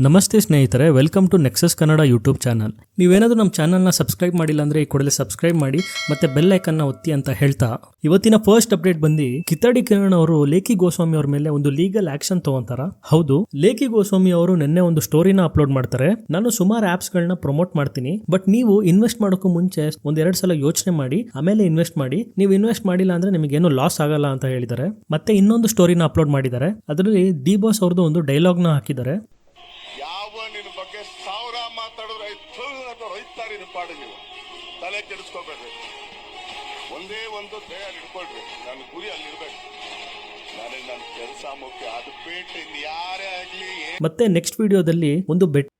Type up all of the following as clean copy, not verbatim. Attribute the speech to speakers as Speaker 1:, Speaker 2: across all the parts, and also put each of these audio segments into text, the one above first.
Speaker 1: ನಮಸ್ತೆ ಸ್ನೇಹಿತರೆ, welcome to nexus Kannada YouTube channel. ನೀವೇನಾದರೂ ನಮ್ಮ ಚಾನಲ್ನ ಸಬ್ಸ್ಕ್ರೈಬ್ ಮಾಡಿಲ್ಲ ಅಂದರೆ ಈ ಕೂಡಲೇ ಸಬ್ಸ್ಕ್ರೈಬ್ ಮಾಡಿ ಮತ್ತೆ ಬೆಲ್ ಐಕನ್ನ ಒತ್ತಿ ಅಂತ ಹೇಳ್ತಾ ಇವತ್ತಿನ ಫಸ್ಟ್ ಅಪ್ಡೇಟ್ ಬಂದು ಕಿತ್ತಾಡಿ ಕಿರಣ್ ಅವರು ಲೇಖಿ ಗೋಸ್ವಾಮಿ ಅವ್ರ ಮೇಲೆ ಒಂದು ಲೀಗಲ್ ಆಕ್ಷನ್ ತಗೊಂತಾರ. ಹೌದು, ಲೇಖಿ ಗೋಸ್ವಾಮಿ ಅವರು ನಿನ್ನೆ ಒಂದು ಸ್ಟೋರಿನ ಅಪ್ಲೋಡ್ ಮಾಡ್ತಾರೆ. ನಾನು ಸುಮಾರು ಆಪ್ಸ್ ಗಳನ್ನ ಪ್ರಮೋಟ್ ಮಾಡ್ತೀನಿ, ಬಟ್ ನೀವು ಇನ್ವೆಸ್ಟ್ ಮಾಡೋಕ್ಕೂ ಮುಂಚೆ ಒಂದೆರಡು ಸಲ ಯೋಚನೆ ಮಾಡಿ ಆಮೇಲೆ ಇನ್ವೆಸ್ಟ್ ಮಾಡಿ. ನೀವು ಇನ್ವೆಸ್ಟ್ ಮಾಡಿಲ್ಲ ಅಂದ್ರೆ ನಿಮಗೇನು ಲಾಸ್ ಆಗಲ್ಲ ಅಂತ ಹೇಳಿದ್ದಾರೆ. ಮತ್ತೆ ಇನ್ನೊಂದು ಸ್ಟೋರಿನ ಅಪ್ಲೋಡ್ ಮಾಡಿದ್ದಾರೆ. ಅದರಲ್ಲಿ ಡಿ ಬಾಸ್ ಅವ್ರದ್ದು ಒಂದು ಡೈಲಾಗ್ ನ ಹಾಕಿದ್ದಾರೆ.
Speaker 2: ನಿನ್ನ ಬಗ್ಗೆ ಸಾವಿರ ಮಾತಾಡಿದ್ರೆ ರೈತಾರಿ ಪಾಡು, ನೀವು ತಲೆ ಕೆಡಿಸ್ಕೋಬೇಡ್ರಿ. ಒಂದೇ ಒಂದು ದೇಹ ಹಿಡ್ಕೊಳ್ರಿ, ನನ್ನ ಗುರಿ ಅಲ್ಲಿರ್ಬೇಕು. ನನಗೆ ನನ್ನ ಕೆಲಸ ಮುಖ್ಯ, ಅದು ಬಿಟ್ಟು ಇನ್ನು ಯಾರೇ ಆಗ್ಲಿ.
Speaker 1: ಮತ್ತೆ ನೆಕ್ಸ್ಟ್ ವಿಡಿಯೋದಲ್ಲಿ ಒಂದು ಬೆಟ್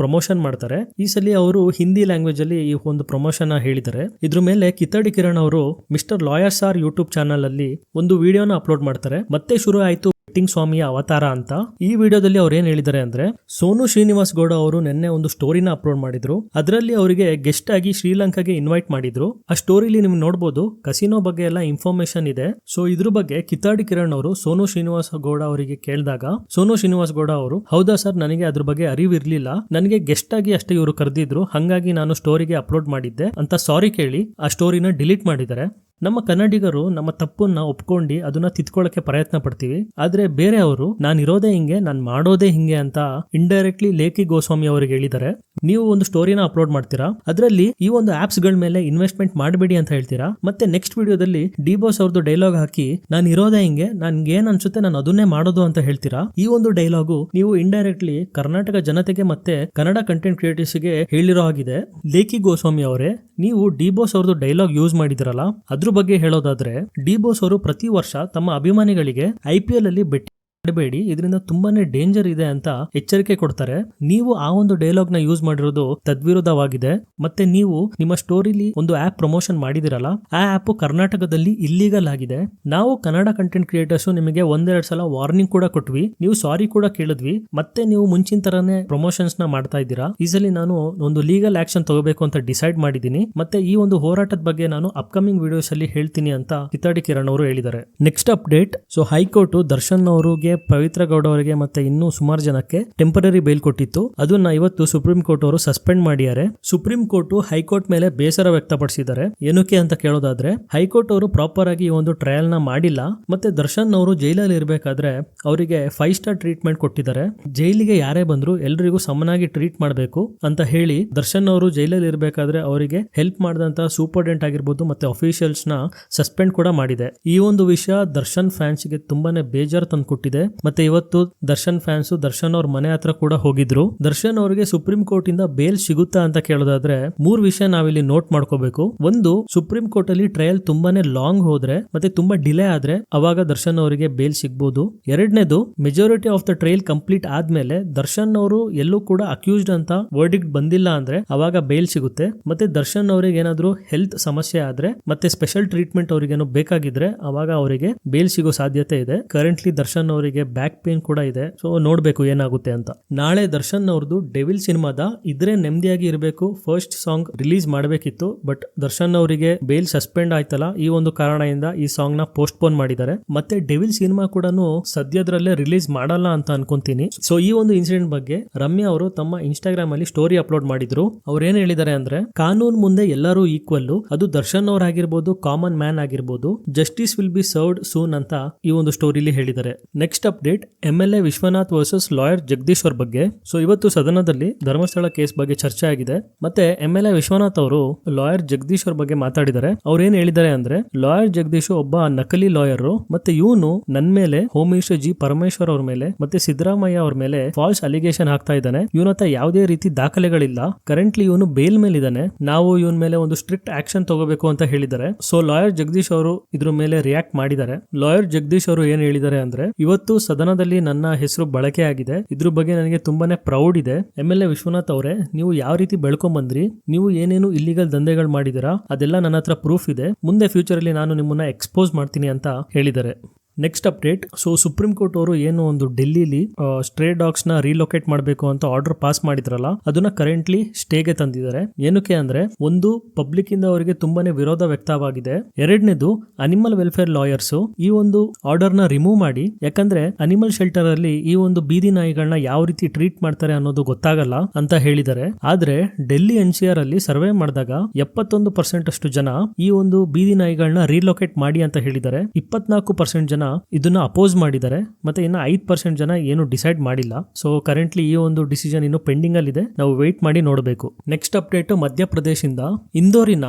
Speaker 1: ಪ್ರಮೋಷನ್ ಮಾಡ್ತಾರೆ. ಈ ಸಲ ಅವರು ಹಿಂದಿ ಲ್ಯಾಂಗ್ವೇಜ್ ಅಲ್ಲಿ ಈ ಒಂದು ಪ್ರಮೋಷನ್ ಹೇಳಿದ್ದಾರೆ. ಇದ್ರ ಮೇಲೆ ಕಿತ್ತಾಡಿ ಕಿರಣ್ ಅವರು mister lawyers R YouTube channel ಅಲ್ಲಿ ಒಂದು ವಿಡಿಯೋನ ಅಪ್ಲೋಡ್ ಮಾಡ್ತಾರೆ. ಮತ್ತೆ ಶುರು ಆಯ್ತು ಬೆಟ್ಟಿಂಗ್ ಸ್ವಾಮಿಯ ಅವತಾರ ಅಂತ. ಈ ವಿಡಿಯೋದಲ್ಲಿ ಅವ್ರು ಏನ್ ಹೇಳಿದ್ದಾರೆ ಅಂದ್ರೆ, ಸೋನು ಶ್ರೀನಿವಾಸ್ ಗೌಡ ಅವರು ನಿನ್ನೆ ಒಂದು ಸ್ಟೋರಿನ ಅಪ್ಲೋಡ್ ಮಾಡಿದ್ರು. ಅದರಲ್ಲಿ ಅವರಿಗೆ ಗೆಸ್ಟ್ ಆಗಿ ಶ್ರೀಲಂಕಾಗೆ ಇನ್ವೈಟ್ ಮಾಡಿದ್ರು. ಆ ಸ್ಟೋರಿಲಿ ನಿಮ್ಗೆ ನೋಡಬಹುದು ಕಸಿನೋ ಬಗ್ಗೆ ಎಲ್ಲ ಇನ್ಫಾರ್ಮೇಶನ್ ಇದೆ. ಸೊ ಇದ್ರ ಬಗ್ಗೆ ಕಿತ್ತಾಡಿ ಕಿರಣ್ ಅವರು ಸೋನು ಶ್ರೀನಿವಾಸ್ ಗೌಡ ಅವರಿಗೆ ಕೇಳಿದಾಗ ಸೋನು ಶ್ರೀನಿವಾಸ್ ಗೌಡ ಅವರು, ಹೌದಾ ಸರ್, ನನಗೆ ಅದ್ರ ಬಗ್ಗೆ ಅರಿವು ಇರ್ಲಿಲ್ಲ, ನನಗೆ ಗೆಸ್ಟ್ ಆಗಿ ಅಷ್ಟೇ ಇವರು ಕರೆದಿದ್ರು, ಹಂಗಾಗಿ ನಾನು ಸ್ಟೋರಿಗೆ ಅಪ್ಲೋಡ್ ಮಾಡಿದ್ದೆ ಅಂತ ಸಾರಿ ಕೇಳಿ ಆ ಸ್ಟೋರಿನ ಡಿಲೀಟ್ ಮಾಡಿದ್ದಾರೆ. ನಮ್ಮ ಕನ್ನಡಿಗರು ನಮ್ಮ ತಪ್ಪನ್ನ ಒಪ್ಕೊಂಡು ಅದನ್ನ ತಿದ್ಕೊಳ್ಳಕ್ಕೆ ಪ್ರಯತ್ನ ಪಡ್ತೀವಿ, ಆದ್ರೆ ಬೇರೆಯವರು ನಾನು ಇರೋದೇ ಹಿಂಗೆ, ನಾನು ಮಾಡೋದೇ ಹಿಂಗೆ ಅಂತ ಇಂಡೈರೆಕ್ಟ್ಲಿ ಲೇಖಿ ಗೋಸ್ವಾಮಿ ಅವರಿಗೆ ಹೇಳಿದ್ದಾರೆ. ನೀವು ಒಂದು ಸ್ಟೋರಿನ ಅಪ್ಲೋಡ್ ಮಾಡ್ತೀರಾ, ಅದರಲ್ಲಿ ಈ ಒಂದು ಆಪ್ಸ್ ಗಳ ಮೇಲೆ ಇನ್ವೆಸ್ಟ್ಮೆಂಟ್ ಮಾಡಬೇಡಿ ಅಂತ ಹೇಳ್ತೀರಾ. ಮತ್ತೆ ನೆಕ್ಸ್ಟ್ ವಿಡಿಯೋದಲ್ಲಿ ಡಿ ಬಾಸ್ ಅವ್ರದ್ದು ಡೈಲಾಗ್ ಹಾಕಿ ನಾನು ಇರೋದೇ ಹಿಂಗೆ, ನನ್ಗೆ ಏನ್ ಅನ್ಸುತ್ತೆ ನಾನು ಅದನ್ನೇ ಮಾಡೋದು ಅಂತ ಹೇಳ್ತೀರಾ. ಈ ಒಂದು ಡೈಲಾಗು ನೀವು ಇಂಡೈರೆಕ್ಟ್ಲಿ ಕರ್ನಾಟಕ ಜನತೆಗೆ ಮತ್ತೆ ಕನ್ನಡ ಕಂಟೆಂಟ್ ಕ್ರಿಯೇಟರ್ಸ್ ಗೆ ಹೇಳಿರೋ ಆಗಿದೆ. ಲೇಖಿ ಗೋಸ್ವಾಮಿ ಅವರೇ, ನೀವು ಡಿ ಬಾಸ್ ಅವ್ರದ್ದು ಡೈಲಾಗ್ ಯೂಸ್ ಮಾಡಿದಿರಲ್ಲ, ಅದ್ರ ಬಗ್ಗೆ ಹೇಳೋದಾದ್ರೆ ಡಿ ಬಾಸ್ ಅವರು ಪ್ರತಿ ವರ್ಷ ತಮ್ಮ ಅಭಿಮಾನಿಗಳಿಗೆ IPL ಅಲ್ಲಿ ಬೆಟ್ಟಿ ಮಾಡಬೇಡಿ, ಇದರಿಂದ ತುಂಬಾನೇ ಡೇಂಜರ್ ಇದೆ ಅಂತ ಎಚ್ಚರಿಕೆ ಕೊಡ್ತಾರೆ. ನೀವು ಆ ಒಂದು ಡೈಲಾಗ್ ನ ಯೂಸ್ ಮಾಡಿರೋದು ತದ್ವಿರುದ್ಧವಾಗಿದೆ. ಮತ್ತೆ ನೀವು ನಿಮ್ಮ ಸ್ಟೋರಿಲಿ ಒಂದು ಆಪ್ ಪ್ರಮೋಷನ್ ಮಾಡಿದಿರಲ್ಲ, ಆ ಆಪ್ ಕರ್ನಾಟಕದಲ್ಲಿ ಇಲ್ಲಿಗಲ್ ಆಗಿದೆ. ನಾವು ಕನ್ನಡ ಕಂಟೆಂಟ್ ಕ್ರಿಯೇಟರ್ಸ್ ನಿಮಗೆ ಒಂದೆರಡು ಸಲ ವಾರ್ನಿಂಗ್ ಕೂಡ ಕೊಟ್ವಿ, ನೀವು ಸಾರಿ ಕೂಡ ಕೇಳಿದ್ವಿ, ಮತ್ತೆ ನೀವು ಮುಂಚಿನ ತರನೇ ಪ್ರಮೋಷನ್ಸ್ ನ ಮಾಡ್ತಾ ಇದ್ದೀರಾ. ಈ ಸಲ ನಾನು ಒಂದು ಲೀಗಲ್ ಆಕ್ಷನ್ ತಗೋಬೇಕು ಅಂತ ಡಿಸೈಡ್ ಮಾಡಿದ್ದೀನಿ. ಮತ್ತೆ ಈ ಒಂದು ಹೋರಾಟದ ಬಗ್ಗೆ ನಾನು ಅಪ್ಕಮಿಂಗ್ ವಿಡಿಯೋಸ್ ಅಲ್ಲಿ ಹೇಳ್ತೀನಿ ಅಂತ ಕಿತ್ತಾಡಿ ಕಿರಣ್ ಅವರು ಹೇಳಿದ್ದಾರೆ. Next update, so high court Darshan ಅವರಿಗೆ, ಪವಿತ್ರ ಗೌಡ ಅವರಿಗೆ ಮತ್ತೆ ಇನ್ನೂ ಸುಮಾರು ಜನಕ್ಕೆ ಟೆಂಪರರಿ ಬೇಲ್ ಕೊಟ್ಟಿತ್ತು. ಅದನ್ನ ಇವತ್ತು ಸುಪ್ರೀಂ ಕೋರ್ಟ್ ಅವರು ಸಸ್ಪೆಂಡ್ ಮಾಡಿದ್ದಾರೆ. ಸುಪ್ರೀಂ ಕೋರ್ಟ್ ಹೈಕೋರ್ಟ್ ಮೇಲೆ ಬೇಸರ ವ್ಯಕ್ತಪಡಿಸಿದ್ದಾರೆ. ಏನಕ್ಕೆ ಅಂತ ಕೇಳೋದಾದ್ರೆ, ಹೈಕೋರ್ಟ್ ಅವರು ಪ್ರಾಪರ್ ಆಗಿ ಈ ಒಂದು ಟ್ರಯಲ್ ನ ಮಾಡಿಲ್ಲ. ಮತ್ತೆ ದರ್ಶನ್ ಅವರು ಜೈಲಲ್ಲಿ ಇರಬೇಕಾದ್ರೆ ಅವರಿಗೆ 5 ಸ್ಟಾರ್ ಟ್ರೀಟ್ಮೆಂಟ್ ಕೊಟ್ಟಿದ್ದಾರೆ. ಜೈಲಿಗೆ ಯಾರೇ ಬಂದ್ರು ಎಲ್ರಿಗೂ ಸಮನಾಗಿ ಟ್ರೀಟ್ ಮಾಡಬೇಕು ಅಂತ ಹೇಳಿ ದರ್ಶನ್ ಅವರು ಜೈಲಲ್ಲಿ ಇರಬೇಕಾದ್ರೆ ಅವರಿಗೆ ಹೆಲ್ಪ್ ಮಾಡಿದಂತ ಸೂಪರ್ಡೆಂಟ್ ಆಗಿರ್ಬೋದು ಮತ್ತೆ ಅಫಿಷಿಯಲ್ಸ್ ನ ಸಸ್ಪೆಂಡ್ ಕೂಡ ಮಾಡಿದೆ. ಈ ಒಂದು ವಿಷಯ ದರ್ಶನ್ ಫ್ಯಾನ್ಸ್ ಗೆ ತುಂಬಾನೇ ಬೇಜಾರು ತಂದು ಕೊಟ್ಟಿದೆ. ಮತ್ತೆ ಇವತ್ತು ದರ್ಶನ್ ಫ್ಯಾನ್ಸ್ ದರ್ಶನ್ ಅವ್ರ ಮನೆ ಹತ್ರ ಕೂಡ ಹೋಗಿದ್ರು. ದರ್ಶನ್ ಅವರಿಗೆ ಸುಪ್ರೀಂ ಕೋರ್ಟ್ ಇಂದ ಬೇಲ್ ಸಿಗುತ್ತಾ ಅಂತ ಕೇಳೋದಾದ್ರೆ 3 ವಿಷಯ ನಾವಿಲ್ಲಿ ನೋಟ್ ಮಾಡ್ಕೋಬೇಕು. ಒಂದು, ಸುಪ್ರೀಂ ಕೋರ್ಟ್ ಅಲ್ಲಿ ಟ್ರಯಲ್ ತುಂಬಾನೇ ಲಾಂಗ್ ಹೋದ್ರೆ ಮತ್ತೆ ತುಂಬಾ ಡಿಲೇ ಆದ್ರೆ ಅವಾಗ ದರ್ಶನ್ ಅವರಿಗೆ ಬೇಲ್ ಸಿಗಬಹುದು. ಎರಡನೇದು, majority of the trial complete ಆದ್ಮೇಲೆ ದರ್ಶನ್ ಅವರು ಎಲ್ಲೂ ಕೂಡ ಅಕ್ಯೂಸ್ಡ್ ಅಂತ ವರ್ಡಿಕ್ಟ್ ಬಂದಿಲ್ಲ ಅಂದ್ರೆ ಅವಾಗ ಬೇಲ್ ಸಿಗುತ್ತೆ. ಮತ್ತೆ ದರ್ಶನ್ ಅವರಿಗೆ ಏನಾದ್ರೂ ಹೆಲ್ತ್ ಸಮಸ್ಯೆ ಆದ್ರೆ ಮತ್ತೆ ಸ್ಪೆಷಲ್ ಟ್ರೀಟ್ಮೆಂಟ್ ಅವರಿಗೇನೋ ಬೇಕಾಗಿದ್ರೆ ಅವಾಗ ಅವರಿಗೆ ಬೇಲ್ ಸಿಗೋ ಸಾಧ್ಯತೆ ಇದೆ. ಕರೆಂಟ್ಲಿ ದರ್ಶನ್ ಅವರಿಗೆ ಬ್ಯಾಕ್ ಪೇನ್ ಕೂಡ ಇದೆ. ಸೊ ನೋಡ್ಬೇಕು ಏನಾಗುತ್ತೆ ಅಂತ. ನಾಳೆ ದರ್ಶನ್ ಅವ್ರದ್ದು ಡೆವಿಲ್ ಸಿನಿಮಾದ ಇದ್ರೆ ನೆಮ್ಮದಿಯಾಗಿ ಇರಬೇಕು ಫಸ್ಟ್ ಸಾಂಗ್ ರಿಲೀಸ್ ಮಾಡಬೇಕಿತ್ತು, ಬಟ್ ದರ್ಶನ್ ಅವರಿಗೆ ಬೇಲ್ ಸಸ್ಪೆಂಡ್ ಆಯ್ತಲ್ಲ, ಈ ಒಂದು ಕಾರಣದಿಂದ ಈ ಸಾಂಗ್ ನ ಪೋಸ್ಟ್ ಪೋನ್ ಮಾಡಿದ್ದಾರೆ. ಮತ್ತೆ ಡೆವಿಲ್ ಸಿನಿಮಾ ಕೂಡ ಸದ್ಯದಲ್ಲೇ ರಿಲೀಸ್ ಮಾಡಲ್ಲ ಅಂತ ಅನ್ಕೊಂತೀನಿ. ಸೊ ಈ ಒಂದು ಇನ್ಸಿಡೆಂಟ್ ಬಗ್ಗೆ ರಮ್ಯಾ ಅವರು ತಮ್ಮ ಇನ್ಸ್ಟಾಗ್ರಾಮ್ ಅಲ್ಲಿ ಸ್ಟೋರಿ ಅಪ್ಲೋಡ್ ಮಾಡಿದ್ರು. ಅವ್ರು ಏನ್ ಹೇಳಿದ್ದಾರೆ ಅಂದ್ರೆ, ಕಾನೂನು ಮುಂದೆ ಎಲ್ಲರೂ ಈಕ್ವಲ್, ಅದು ದರ್ಶನ್ ಅವರಾಗಿರ್ಬೋದು, ಕಾಮನ್ ಮ್ಯಾನ್ ಆಗಿರ್ಬೋದು, justice will be served soon ಅಂತ ಈ ಒಂದು ಸ್ಟೋರಿಲಿ ಹೇಳಿದ್ದಾರೆ. Next update, MLA Vishwanath versus lawyer Jagadish ಅವ್ರ ಬಗ್ಗೆ. ಸೊ ಇವತ್ತು ಸದನದಲ್ಲಿ ಧರ್ಮಸ್ಥಳ ಕೇಸ್ ಬಗ್ಗೆ ಚರ್ಚೆ ಆಗಿದೆ. ಮತ್ತೆ MLA ವಿಶ್ವನಾಥ್ ಅವರು ಲಾಯರ್ ಜಗದೀಶ್ ಅವ್ರ ಬಗ್ಗೆ ಮಾತಾಡಿದ್ದಾರೆ. ಅವ್ರು ಏನ್ ಹೇಳಿದ್ದಾರೆ ಅಂದ್ರೆ, ಲಾಯರ್ ಜಗದೀಶ್ ಒಬ್ಬ ನಕಲಿ ಲಾಯರ್, ಮತ್ತೆ ಇವನು ನನ್ನ ಮೇಲೆ ಹೋಮ್ ಮಿನಿಸ್ಟರ್ G ಪರಮೇಶ್ವರ್ ಅವ್ರ ಮೇಲೆ ಮತ್ತೆ ಸಿದ್ದರಾಮಯ್ಯ ಅವ್ರ ಮೇಲೆ ಫಾಲ್ಸ್ ಅಲಿಗೇಷನ್ ಹಾಕ್ತಾ ಇದ್ದಾನೆ. ಇವನ ಹತ್ರ ಯಾವುದೇ ರೀತಿ ದಾಖಲೆಗಳಿಲ್ಲ. ಕರೆಂಟ್ಲಿ ಇವನು ಬೇಲ್ ಮೇಲೆ ಇದ್ದಾನೆ. ನಾವು ಇವನ ಮೇಲೆ ಒಂದು ಸ್ಟ್ರಿಕ್ಟ್ ಆಕ್ಷನ್ ತಗೋಬೇಕು ಅಂತ ಹೇಳಿದ್ದಾರೆ. ಸೊ ಲಾಯರ್ ಜಗದೀಶ್ ಅವರು ಇದ್ರ ಮೇಲೆ ರಿಯಾಕ್ಟ್ ಮಾಡಿದ್ದಾರೆ. ಲಾಯರ್ ಜಗದೀಶ್ ಅವರು ಏನ್ ಹೇಳಿದ್ದಾರೆ ಅಂದ್ರೆ, ಇವತ್ತು ಸದನದಲ್ಲಿ ನನ್ನ ಹೆಸರು ಬಳಕೆ ಆಗಿದೆ, ಇದ್ರ ಬಗ್ಗೆ ನನಗೆ ತುಂಬಾನೇ ಪ್ರೌಡ್ ಇದೆ. MLA ವಿಶ್ವನಾಥ್ ಅವರೇ, ನೀವು ಯಾವ ರೀತಿ ಬೆಳ್ಕೊಂಡ್ ಬಂದ್ರಿ, ನೀವು ಏನೇನು ಇಲ್ಲಿಗಲ್ ದಂಧೆಗಳು ಮಾಡಿದಿರಾ ಅದೆಲ್ಲ ನನ್ನ ಹತ್ರ ಪ್ರೂಫ್ ಇದೆ. ಮುಂದೆ ಫ್ಯೂಚರ್ ಅಲ್ಲಿ ನಾನು ನಿಮ್ಮನ್ನ ಎಕ್ಸ್ಪೋಸ್ ಮಾಡ್ತೀನಿ ಅಂತ ಹೇಳಿದ್ದಾರೆ. Next update. So supreme court ಅವರು ಏನು ಒಂದು ಡೆಲ್ಲಿಲಿ ಸ್ಟ್ರೇ ಡಾಗ್ಸ್ ನ ರಿಲೊಕೇಟ್ ಮಾಡಬೇಕು ಅಂತ ಆರ್ಡರ್ ಪಾಸ್ ಮಾಡಿದ್ರಲ್ಲ, ಅದನ್ನ ಕರೆಂಟ್ಲಿ ಸ್ಟೇಗೆ ತಂದಿದ್ದಾರೆ. ಏನಕ್ಕೆ ಅಂದ್ರೆ, ಒಂದು ಪಬ್ಲಿಕ್ ಇಂದ ಅವರಿಗೆ ತುಂಬಾನೇ ವಿರೋಧ ವ್ಯಕ್ತವಾಗಿದೆ. ಎರಡನೇದು, ಅನಿಮಲ್ ವೆಲ್ಫೇರ್ ಲಾಯರ್ಸ್ ಈ ಒಂದು ಆರ್ಡರ್ ನ ರಿಮೂವ್ ಮಾಡಿ, ಯಾಕಂದ್ರೆ ಅನಿಮಲ್ ಶೆಲ್ಟರ್ ಅಲ್ಲಿ ಈ ಒಂದು ಬೀದಿ ನಾಯಿಗಳನ್ನ ಯಾವ ರೀತಿ ಟ್ರೀಟ್ ಮಾಡ್ತಾರೆ ಅನ್ನೋದು ಗೊತ್ತಾಗಲ್ಲ ಅಂತ ಹೇಳಿದ್ದಾರೆ. ಆದ್ರೆ ಡೆಲ್ಲಿ NCR ಅಲ್ಲಿ ಸರ್ವೆ ಮಾಡಿದಾಗ 71% ಅಷ್ಟು ಜನ ಈ ಒಂದು ಬೀದಿ ನಾಯಿಗಳನ್ನ ರಿಲೊಕೇಟ್ ಮಾಡಿ ಅಂತ ಹೇಳಿದ್ದಾರೆ. 24% ಜನ ಇದನ್ನ ಅಪೋಸ್ ಮಾಡಿದ್ದಾರೆ. ಮತ್ತೆ ಇನ್ನು 5% ಜನ ಏನು ಡಿಸೈಡ್ ಮಾಡಿಲ್ಲ. ಸೊ ಕರೆಂಟ್ಲಿ ಈ ಒಂದು ಡಿಸಿಷನ್ ಇನ್ನು ಪೆಂಡಿಂಗ್ ಅಲ್ಲಿ ಇದೆ. ನಾವು ವೇಟ್ ಮಾಡಿ ನೋಡಬೇಕು. ನೆಕ್ಸ್ಟ್ ಅಪ್ಡೇಟ್, ಮಧ್ಯಪ್ರದೇಶದಿಂದ ಇಂದೋರಿನ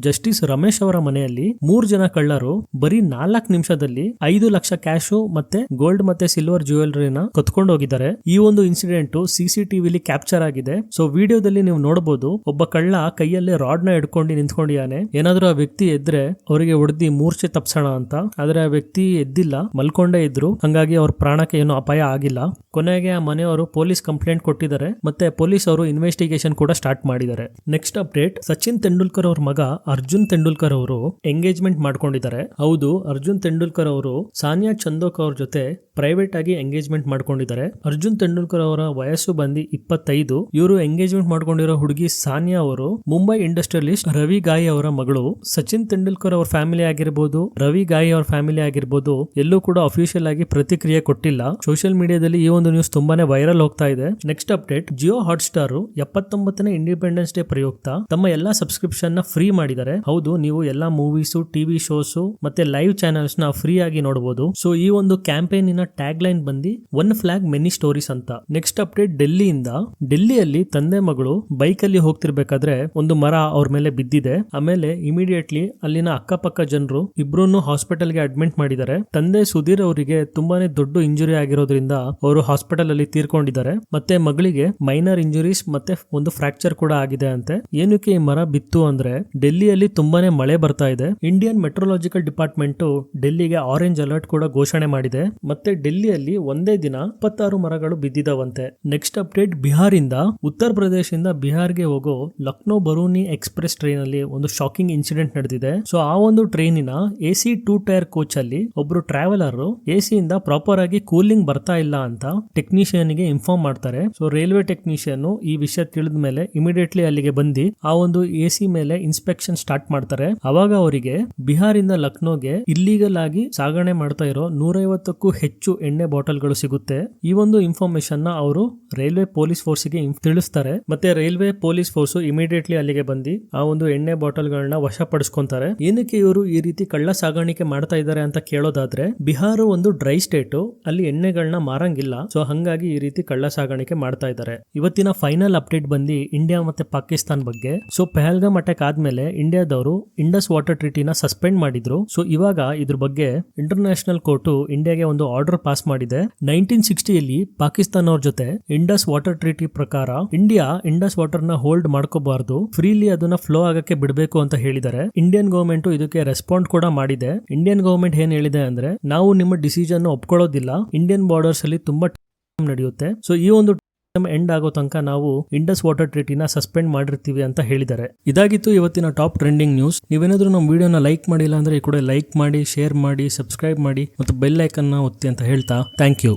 Speaker 1: ಜಸ್ಟಿಸ್ ರಮೇಶ್ ಅವರ ಮನೆಯಲ್ಲಿ 3 ಜನ ಕಳ್ಳರು ಬರೀ 4 ನಿಮಿಷದಲ್ಲಿ 5 ಲಕ್ಷ ಕ್ಯಾಶು ಮತ್ತೆ ಗೋಲ್ಡ್ ಮತ್ತೆ ಸಿಲ್ವರ್ ಜ್ಯುವೆಲರಿನ ಕತ್ಕೊಂಡು ಹೋಗಿದ್ದಾರೆ. ಈ ಒಂದು ಇನ್ಸಿಡೆಂಟ್ CCTV ಕ್ಯಾಪ್ಚರ್ ಆಗಿದೆ. ಸೊ ವಿಡಿಯೋದಲ್ಲಿ ನೀವು ನೋಡಬಹುದು, ಒಬ್ಬ ಕಳ್ಳ ಕೈಯಲ್ಲೇ ರಾಡ್ ನ ಹಿಡ್ಕೊಂಡು ನಿಂತ್ಕೊಂಡಿದ್ದಾನೆ. ಏನಾದ್ರೂ ಆ ವ್ಯಕ್ತಿ ಎದ್ರೆ ಅವರಿಗೆ ಹೊಡೆದಿ ಮೂರ್ಛೆ ತಪ್ಸೋಣ ಅಂತ. ಆದ್ರೆ ಆ ವ್ಯಕ್ತಿ ಎದ್ದಿಲ್ಲ, ಮಲ್ಕೊಂಡೇ ಇದ್ರು. ಹಂಗಾಗಿ ಅವ್ರ ಪ್ರಾಣಕ್ಕೆ ಏನು ಅಪಾಯ ಆಗಿಲ್ಲ. ಕೊನೆಗೆ ಆ ಮನೆಯವರು ಪೊಲೀಸ್ ಕಂಪ್ಲೇಂಟ್ ಕೊಟ್ಟಿದ್ದಾರೆ. ಮತ್ತೆ ಪೊಲೀಸ್ ಅವರು ಇನ್ವೆಸ್ಟಿಗೇಷನ್ ಕೂಡ ಸ್ಟಾರ್ಟ್ ಮಾಡಿದ್ದಾರೆ. ನೆಕ್ಸ್ಟ್ ಅಪ್ಡೇಟ್, ಸಚಿನ್ ತೆಂಡೂಲ್ಕರ್ ಅವ್ರ ಮಗ ಅರ್ಜುನ್ ತೆಂಡೂಲ್ಕರ್ ಅವರು ಎಂಗೇಜ್ಮೆಂಟ್ ಮಾಡ್ಕೊಂಡಿದ್ದಾರೆ. ಹೌದು, ಅರ್ಜುನ್ ತೆಂಡೂಲ್ಕರ್ ಅವರು ಸಾನಿಯಾ ಚಂದೋಕ್ ಅವ್ರ ಜೊತೆ ಪ್ರೈವೇಟ್ ಆಗಿ ಎಂಗೇಜ್ಮೆಂಟ್ ಮಾಡ್ಕೊಂಡಿದ್ದಾರೆ. ಅರ್ಜುನ್ ತೆಂಡೂಲ್ಕರ್ ಅವರ ವಯಸ್ಸು ಬಂದು 25. ಇವರು ಎಂಗೇಜ್ಮೆಂಟ್ ಮಾಡ್ಕೊಂಡಿರೋ ಹುಡುಗಿ ಸಾನಿಯಾ ಅವರು ಮುಂಬೈ ಇಂಡಸ್ಟ್ರಿಯಲಿಸ್ಟ್ ರವಿ ಗಾಯಿ ಅವರ ಮಗಳು. ಸಚಿನ್ ತೆಂಡೂಲ್ಕರ್ ಅವ್ರ ಫ್ಯಾಮಿಲಿ ಆಗಿರ್ಬೋದು, ರವಿ ಗಾಯಿ ಅವ್ರ ಫ್ಯಾಮಿಲಿ ಆಗಿರ್ಬೋದು, ಎಲ್ಲೂ ಕೂಡ ಅಫಿಷಿಯಲ್ ಆಗಿ ಪ್ರತಿಕ್ರಿಯೆ ಕೊಟ್ಟಿಲ್ಲ. ಸೋಷಿಯಲ್ ಮೀಡಿಯಾದಲ್ಲಿ ಈ ಒಂದು ನ್ಯೂಸ್ ತುಂಬಾನೇ ವೈರಲ್ ಹೋಗ್ತಾ ಇದೆ. ನೆಕ್ಸ್ಟ್ ಅಪ್ಡೇಟ್, ಜಿಯೋ ಹಾಟ್ಸ್ಟಾರ್ 79ನೇ ಇಂಡಿಪೆಂಡೆನ್ಸ್ ಡೇ ಪ್ರಯುಕ್ತ ತಮ್ಮ ಎಲ್ಲಾ ಸಬ್ಸ್ಕ್ರಿಪ್ಷನ್ ನ ಫ್ರೀ ಮಾಡಿದ್ದಾರೆ. ಹೌದು, ನೀವು ಎಲ್ಲಾ ಮೂವೀಸ್, ಟಿವಿ ಶೋಸ್ ಮತ್ತೆ ಲೈವ್ ಚಾನೆಲ್ಸ್ ನ ಫ್ರೀ ಆಗಿ ನೋಡಬಹುದು. ಸೊ ಈ ಒಂದು ಕ್ಯಾಂಪೇನಿನ ಟ್ಯಾಗ್ ಲೈನ್ ಬಂದಿ ಒನ್ ಫ್ಲಾಗ್ ಮೆನಿ ಸ್ಟೋರೀಸ್ ಅಂತ. ನೆಕ್ಸ್ಟ್ ಅಪ್ಡೇಟ್, ಡೆಲ್ಲಿಯಲ್ಲಿ ತಂದೆ ಮಗಳು ಬೈಕ್ ಅಲ್ಲಿ ಹೋಗ್ತಿರ್ಬೇಕಾದ್ರೆ ಒಂದು ಮರ ಅವ್ರ ಮೇಲೆ ಬಿದ್ದಿದೆ. ಆಮೇಲೆ ಇಮಿಡಿಯೇಟ್ಲಿ ಅಲ್ಲಿನ ಅಕ್ಕಪಕ್ಕ ಜನರು ಇಬ್ರು ಹಾಸ್ಪಿಟಲ್ ಗೆ ಅಡ್ಮಿಟ್ ಮಾಡಿದ್ದಾರೆ. ತಂದೆ ಸುಧೀರ್ ಅವರಿಗೆ ತುಂಬಾನೇ ದೊಡ್ಡ ಇಂಜುರಿ ಆಗಿರೋದ್ರಿಂದ ಅವರು ಹಾಸ್ಪಿಟಲ್ ಅಲ್ಲಿ ತೀರ್ಕೊಂಡಿದ್ದಾರೆ. ಮತ್ತೆ ಮಗಳಿಗೆ ಮೈನರ್ ಇಂಜುರೀಸ್ ಮತ್ತೆ ಒಂದು ಫ್ರಾಕ್ಚರ್ ಕೂಡ ಆಗಿದೆ ಅಂತೆ. ಏನಕ್ಕೆ ಈ ಮರ ಬಿತ್ತು ಅಂದ್ರೆ, ಡೆಲ್ಲಿಯಲ್ಲಿ ತುಂಬಾನೇ ಮಳೆ ಬರ್ತಾ ಇದೆ. ಇಂಡಿಯನ್ ಮೆಟ್ರೋಲಾಜಿಕಲ್ ಡಿಪಾರ್ಟ್ಮೆಂಟ್ ಡೆಲ್ಲಿಗೆ ಆರೆಂಜ್ ಅಲರ್ಟ್ ಕೂಡ ಘೋಷಣೆ ಮಾಡಿದೆ. ಮತ್ತೆ ಡೆಲ್ಲಿಯಲ್ಲಿ ಒಂದೇ ದಿನ 26 ಮರಗಳು ಬಿದ್ದಿದವಂತೆ. ನೆಕ್ಸ್ಟ್ ಅಪ್ಡೇಟ್, ಬಿಹಾರಿಂದ ಉತ್ತರ ಪ್ರದೇಶದಿಂದ ಬಿಹಾರ್ಗೆ ಹೋಗೋ ಲಕ್ನೋ ಬರೂನಿ ಎಕ್ಸ್ಪ್ರೆಸ್ ಟ್ರೈನ್ ಅಲ್ಲಿ ಒಂದು ಶಾಕಿಂಗ್ ಇನ್ಸಿಡೆಂಟ್ ನಡೆದಿದೆ. ಸೊ ಆ ಒಂದು ಟ್ರೈನಿನ AC 2 ಟೈರ್ ಕೋಚ್ ಅಲ್ಲಿ ಒಬ್ರು ಟ್ರಾವೆಲರ್ AC ಇಂದ ಪ್ರಾಪರ್ ಆಗಿ ಕೂಲಿಂಗ್ ಬರ್ತಾ ಇಲ್ಲ ಅಂತ ಟೆಕ್ನಿಷಿಯನ್ ಗೆ ಇನ್ಫಾರ್ಮ್ ಮಾಡ್ತಾರೆ. ಸೊ ರೈಲ್ವೆ ಟೆಕ್ನಿಷಿಯನ್ ಈ ವಿಷಯ ತಿಳಿದ ಮೇಲೆ ಇಮಿಡಿಯೇಟ್ಲಿ ಅಲ್ಲಿಗೆ ಬಂದು ಆ ಒಂದು AC ಮೇಲೆ ಇನ್ಸ್ಪೆಕ್ಷನ್ ಸ್ಟಾರ್ಟ್ ಮಾಡ್ತಾರೆ. ಅವಾಗ ಅವರಿಗೆ ಬಿಹಾರಿಂದ ಲಕ್ನೋಗೆ ಇಲ್ಲೀಗಲ್ ಆಗಿ ಸಾಗಣೆ ಮಾಡ್ತಾ ಇರೋ 150ಕ್ಕೂ ಹೆಚ್ಚು ಎಣ್ಣೆ ಬಾಟಲ್ಗಳು ಸಿಗುತ್ತೆ. ಈ ಒಂದು ಇನ್ಫಾರ್ಮೇಶನ್ ನ ಅವರು ರೈಲ್ವೆ ಪೊಲೀಸ್ ಫೋರ್ಸ್ ಗೆ ತಿಳಿಸ್ತಾರೆ. ಮತ್ತೆ ರೈಲ್ವೆ ಪೊಲೀಸ್ ಫೋರ್ಸ್ ಇಮಿಡಿಯೇಟ್ಲಿ ಅಲ್ಲಿಗೆ ಬಂದು ಆ ಒಂದು ಎಣ್ಣೆ ಬಾಟಲ್ ಗಳನ್ನ ವಶಪಡಿಸ್ಕೊಂತಾರೆ. ಏನಕ್ಕೆ ಇವರು ಈ ರೀತಿ ಕಳ್ಳ ಸಾಗಾಣಿಕೆ ಮಾಡ್ತಾ ಇದ್ದಾರೆ ಅಂತ ಕೇಳೋದಾದ್ರೆ, ಬಿಹಾರ ಒಂದು ಡ್ರೈ ಸ್ಟೇಟ್, ಅಲ್ಲಿ ಎಣ್ಣೆಗಳನ್ನ ಮಾರಂಗಿಲ್ಲ. ಸೊ ಹಂಗಾಗಿ ಈ ರೀತಿ ಕಳ್ಳ ಸಾಗಾಣಿಕೆ ಮಾಡ್ತಾ ಇದ್ದಾರೆ. ಇವತ್ತಿನ ಫೈನಲ್ ಅಪ್ಡೇಟ್ ಬಂದು ಇಂಡಿಯಾ ಮತ್ತೆ ಪಾಕಿಸ್ತಾನ್ ಬಗ್ಗೆ. ಸೊ ಪಹಲ್ಗಾಮ್ ಅಟ್ಯಾಕ್ ಆದ್ಮೇಲೆ ಇಂಡಿಯಾದವರು ಇಂಡಸ್ ವಾಟರ್ ಟ್ರೀಟಿನ ಸಸ್ಪೆಂಡ್ ಮಾಡಿದ್ರು. ಸೊ ಇವಾಗ ಇದ್ರ ಬಗ್ಗೆ ಇಂಟರ್ನ್ಯಾಷನಲ್ ಕೋರ್ಟ್ ಇಂಡಿಯಾಗೆ ಒಂದು ಆರ್ಡರ್ ಪಾಸ್ ಮಾಡಿದೆ. 1960ಯಲ್ಲಿ ಪಾಕಿಸ್ತಾನ ಅವ್ರ ಜೊತೆ ಇಂಡಸ್ ವಾಟರ್ ಟ್ರೀಟಿ ಪ್ರಕಾರ ಇಂಡಿಯಾ ಇಂಡಸ್ ವಾಟರ್ ನ ಹೋಲ್ಡ್ ಮಾಡ್ಕೋಬಾರ್ದು, ಫ್ರೀಲಿ ಅದನ್ನ ಫ್ಲೋ ಆಗಕ್ಕೆ ಬಿಡಬೇಕು ಅಂತ ಹೇಳಿದ್ದಾರೆ. ಇಂಡಿಯನ್ ಗವರ್ಮೆಂಟ್ ಇದಕ್ಕೆ ರೆಸ್ಪಾಂಡ್ ಕೂಡ ಮಾಡಿದೆ. ಇಂಡಿಯನ್ ಗವರ್ಮೆಂಟ್ ಏನ್ ಹೇಳಿದೆ ಅಂದ್ರೆ, ನಾವು ನಿಮ್ಮ ಡಿಸಿಷನ್ ಒಪ್ಕೊಳ್ಳೋದಿಲ್ಲ, ಇಂಡಿಯನ್ ಬಾರ್ಡರ್ಸ್ ಅಲ್ಲಿ ತುಂಬಾ ನಡೆಯುತ್ತೆ. ಸೊ ಈ ಒಂದು ಎಂಡ್ ಆಗೋ ತನಕ ನಾವು ಇಂಡಸ್ ವಾಟರ್ ಟ್ರೀಟಿನ ಸಸ್ಪೆಂಡ್ ಮಾಡಿರ್ತೀವಿ ಅಂತ ಹೇಳಿದ್ದಾರೆ. ಇದಾಗಿತ್ತು ಇವತ್ತಿನ ಟಾಪ್ ಟ್ರೆಂಡಿಂಗ್ ನ್ಯೂಸ್. ನೀವೇನಾದ್ರೂ ನಮ್ಮ ವಿಡಿಯೋನ ಲೈಕ್ ಮಾಡಿಲ್ಲ ಅಂದ್ರೆ ಈ ಕೂಡ ಲೈಕ್ ಮಾಡಿ, ಶೇರ್ ಮಾಡಿ, ಸಬ್ಸ್ಕ್ರೈಬ್ ಮಾಡಿ ಮತ್ತು ಬೆಲ್ ಐಕನ್ ನ ಒತ್ತಿ ಅಂತ ಹೇಳ್ತಾ ಥ್ಯಾಂಕ್ ಯು.